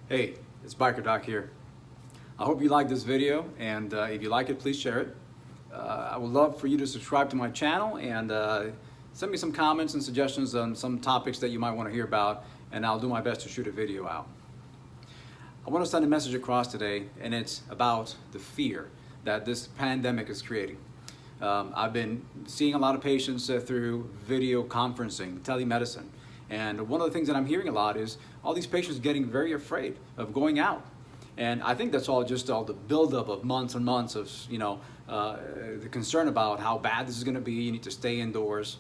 Hey, it's BikerDok here. I hope you like this video, and if you like it, please share it. I would love for you to subscribe to my channel and send me some comments and suggestions on some topics that you might want to hear about, and I'll do my best to shoot a video out. I want to send a message across today, and it's about the fear that this pandemic is creating. I've been seeing a lot of patients through video conferencing, telemedicine. And one of the things that I'm hearing a lot is all these patients getting very afraid of going out. And I think that's all just all the buildup of months and months of, the concern about how bad this is going to be. You need to stay indoors.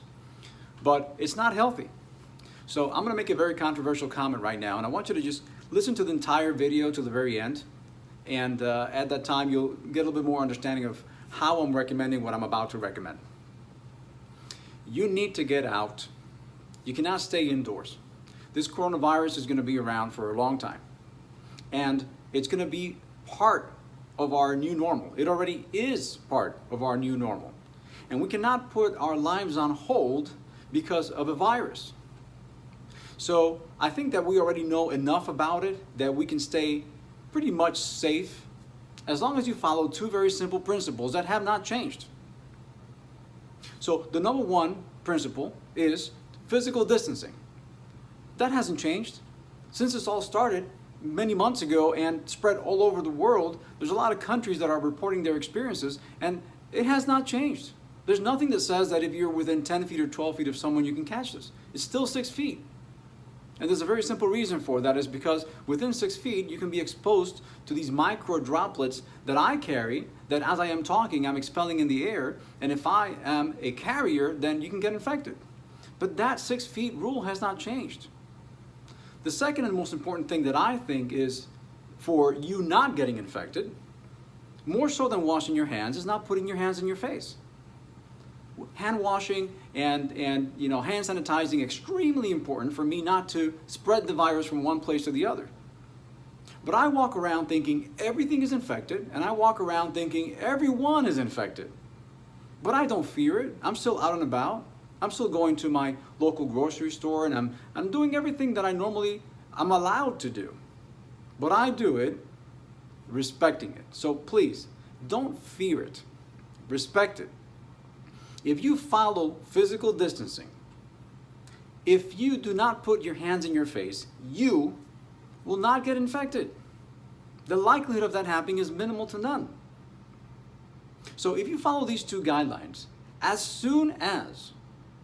But it's not healthy. So I'm going to make a very controversial comment right now. And I want you to just listen to the entire video to the very end. And at that time, you'll get a little bit more understanding of how I'm recommending what I'm about to recommend. You need to get out. You cannot stay indoors. This coronavirus is going to be around for a long time. And it's going to be part of our new normal. It already is part of our new normal. And we cannot put our lives on hold because of a virus. So I think that we already know enough about it that we can stay pretty much safe as long as you follow two very simple principles that have not changed. So the number one principle is physical distancing. That hasn't changed. Since this all started many months ago and spread all over the world, there's a lot of countries that are reporting their experiences, and it has not changed. There's nothing that says that if you're within 10 feet or 12 feet of someone, you can catch this. It's still 6 feet. And there's a very simple reason for that, is because within 6 feet, you can be exposed to these micro droplets that I carry, that as I am talking, I'm expelling in the air. And if I am a carrier, then you can get infected. But that 6 feet rule has not changed. The second and most important thing that I think is for you not getting infected, more so than washing your hands, is not putting your hands in your face. Hand washing and hand sanitizing, extremely important for me not to spread the virus from one place to the other. But I walk around thinking everything is infected, and I walk around thinking everyone is infected. But I don't fear it. I'm still out and about. I'm still going to my local grocery store, and I'm doing everything that I'm allowed to do. But I do it respecting it. So please, don't fear it. Respect it. If you follow physical distancing, if you do not put your hands in your face, you will not get infected. The likelihood of that happening is minimal to none. So if you follow these two guidelines, as soon as,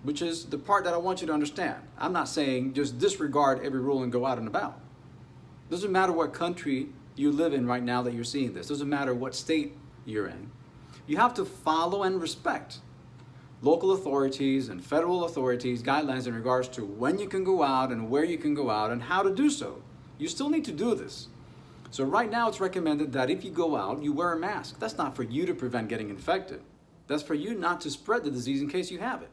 which is the part that I want you to understand. I'm not saying just disregard every rule and go out and about. Doesn't matter what country you live in right now that you're seeing this. Doesn't matter what state you're in. You have to follow and respect local authorities and federal authorities' guidelines in regards to when you can go out and where you can go out and how to do so. You still need to do this. So right now it's recommended that if you go out, you wear a mask. That's not for you to prevent getting infected. That's for you not to spread the disease in case you have it.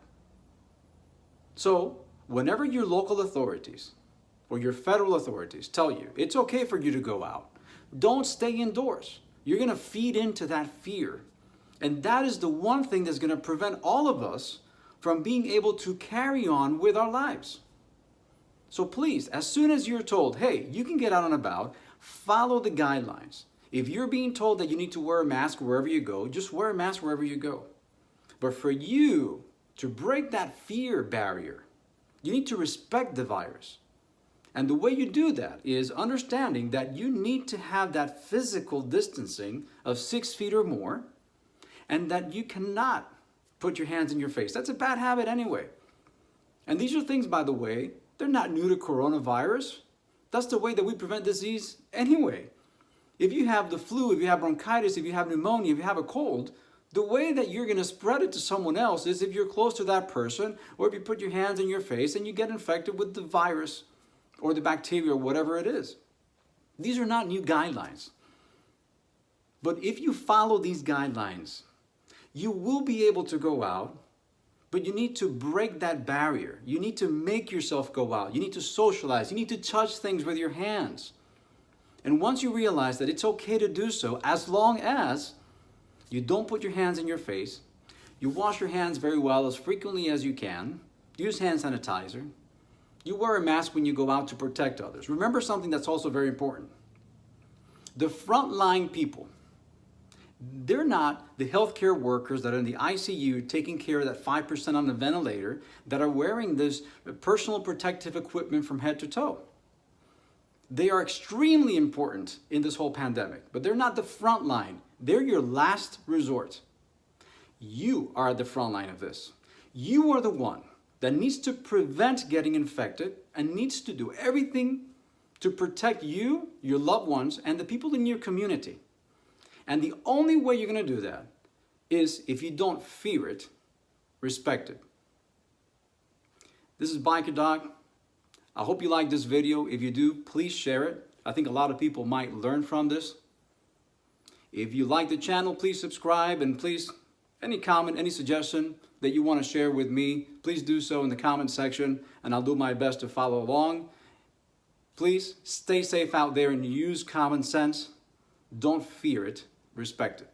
So whenever your local authorities or your federal authorities tell you it's okay for you to go out, don't stay indoors. You're going to feed into that fear. And that is the one thing that's going to prevent all of us from being able to carry on with our lives. So please, as soon as you're told, hey, you can get out and about, follow the guidelines. If you're being told that you need to wear a mask wherever you go, just wear a mask wherever you go. But for you to break that fear barrier, you need to respect the virus. And the way you do that is understanding that you need to have that physical distancing of 6 feet or more, and that you cannot put your hands in your face. That's a bad habit anyway. And these are things, by the way, they're not new to coronavirus. That's the way that we prevent disease anyway. If you have the flu, if you have bronchitis, if you have pneumonia, if you have a cold, the way that you're going to spread it to someone else is if you're close to that person, or if you put your hands in your face and you get infected with the virus or the bacteria or whatever it is. These are not new guidelines. But if you follow these guidelines, you will be able to go out, but you need to break that barrier. You need to make yourself go out. You need to socialize. You need to touch things with your hands. And once you realize that it's okay to do so, as long as you don't put your hands in your face, you wash your hands very well as frequently as you can, use hand sanitizer, you wear a mask when you go out to protect others. Remember something that's also very important. The frontline people, they're not the healthcare workers that are in the ICU taking care of that 5% on the ventilator that are wearing this personal protective equipment from head to toe. They are extremely important in this whole pandemic, but they're not the front line. They're your last resort. You are at the front line of this. You are the one that needs to prevent getting infected and needs to do everything to protect you, your loved ones, and the people in your community. And the only way you're going to do that is if you don't fear it, respect it. This is BikerDok. I hope you like this video. If you do, please share it. I think a lot of people might learn from this. If you like the channel, please subscribe, and please, any comment, any suggestion that you want to share with me, please do so in the comment section, and I'll do my best to follow along. Please stay safe out there and use common sense. Don't fear it, respect it.